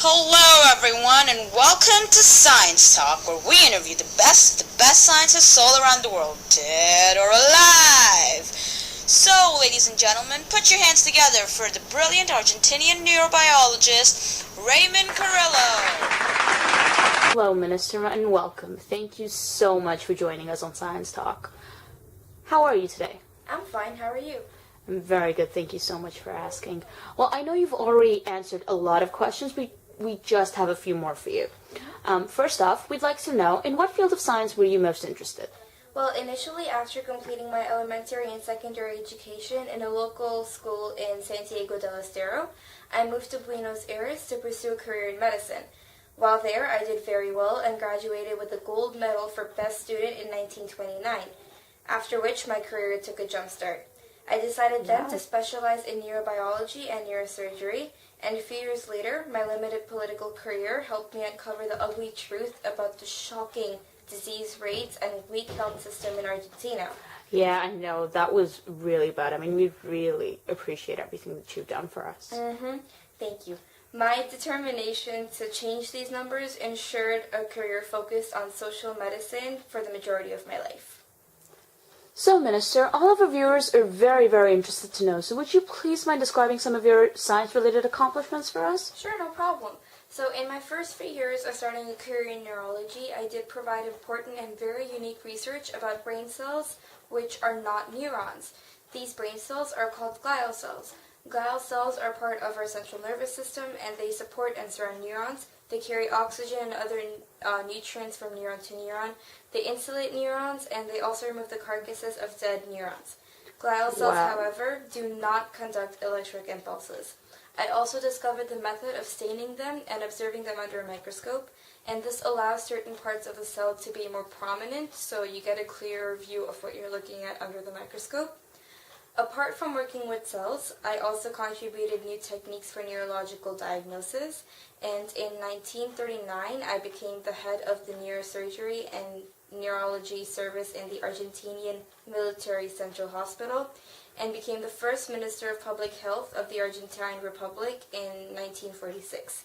Hello everyone and welcome to Science Talk, where we interview the best scientists all around the world, dead or alive. So, ladies and gentlemen, put your hands together for the brilliant Argentinian neurobiologist, Ramon Carrillo. Hello, Minister, and welcome. Thank you so much for joining us on Science Talk. How are you today? I'm fine. How are you? I'm very good. Thank you so much for asking. Well, I know you've already answered a lot of questions, but we just have a few more for you. First off, we'd like to know, in what field of science were you most interested? Well, initially, after completing my elementary and secondary education in a local school in Santiago del Estero, I moved to Buenos Aires to pursue a career in medicine. While there, I did very well and graduated with a gold medal for Best Student in 1929, after which my career took a jump start. I decided then to specialize in neurobiology and neurosurgery, and a few years later, my limited political career helped me uncover the ugly truth about the shocking disease rates and weak health system in Argentina. Yeah, I know. That was really bad. I mean, we really appreciate everything that you've done for us. Thank you. My determination to change these numbers ensured a career focused on social medicine for the majority of my life. So, Minister, all of our viewers are very, very interested to know. So would you please mind describing some of your science-related accomplishments for us? Sure, no problem. So in my first few years of starting a career in neurology, I did provide important and very unique research about brain cells, which are not neurons. These brain cells are called glial cells. Glial cells are part of our central nervous system, and they support and surround neurons. They carry oxygen and other nutrients from neuron to neuron. They insulate neurons, and they also remove the carcasses of dead neurons. Glial cells, however, do not conduct electric impulses. I also discovered the method of staining them and observing them under a microscope, and this allows certain parts of the cell to be more prominent, so you get a clearer view of what you're looking at under the microscope. Apart from working with cells, I also contributed new techniques for neurological diagnosis, and in 1939 I became the head of the neurosurgery and neurology service in the Argentinian Military Central Hospital, and became the first Minister of Public Health of the Argentine Republic in 1946.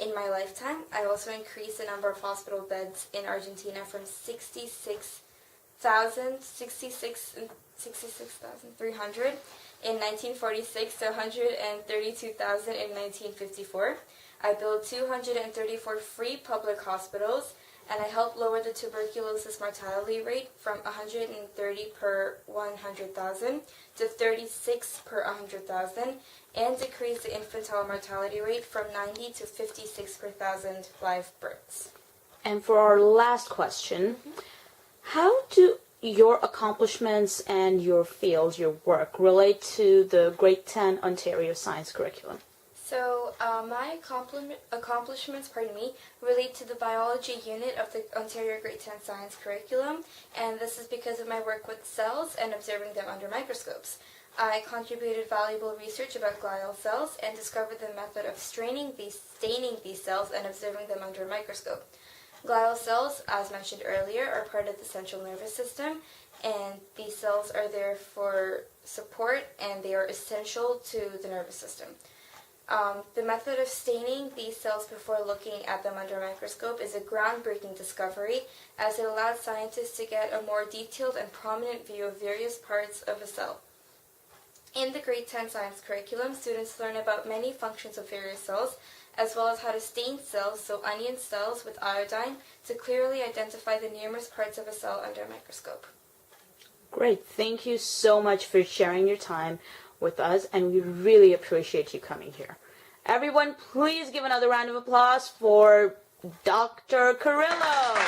In my lifetime, I also increased the number of hospital beds in Argentina from 66,300 in 1946 to 132,000 in 1954. I built 234 free public hospitals, and I helped lower the tuberculosis mortality rate from 130 per 100,000 to 36 per 100,000, and decreased the infantile mortality rate from 90 to 56 per 1,000 live births. And for our last question, how do your accomplishments and your field, your work, relate to the Grade 10 Ontario Science Curriculum? So my accomplishments, relate to the biology unit of the Ontario Grade 10 Science Curriculum, and this is because of my work with cells and observing them under microscopes. I contributed valuable research about glial cells and discovered the method of staining these cells and observing them under a microscope. Glial cells, as mentioned earlier, are part of the central nervous system, and these cells are there for support, and they are essential to the nervous system. The method of staining these cells before looking at them under a microscope is a groundbreaking discovery, as it allowed scientists to get a more detailed and prominent view of various parts of a cell. In the Grade 10 Science Curriculum, students learn about many functions of various cells, as well as how to stain cells, so onion cells, with iodine to clearly identify the numerous parts of a cell under a microscope. Great. Thank you so much for sharing your time with us, and we really appreciate you coming here. Everyone, please give another round of applause for Dr. Carrillo.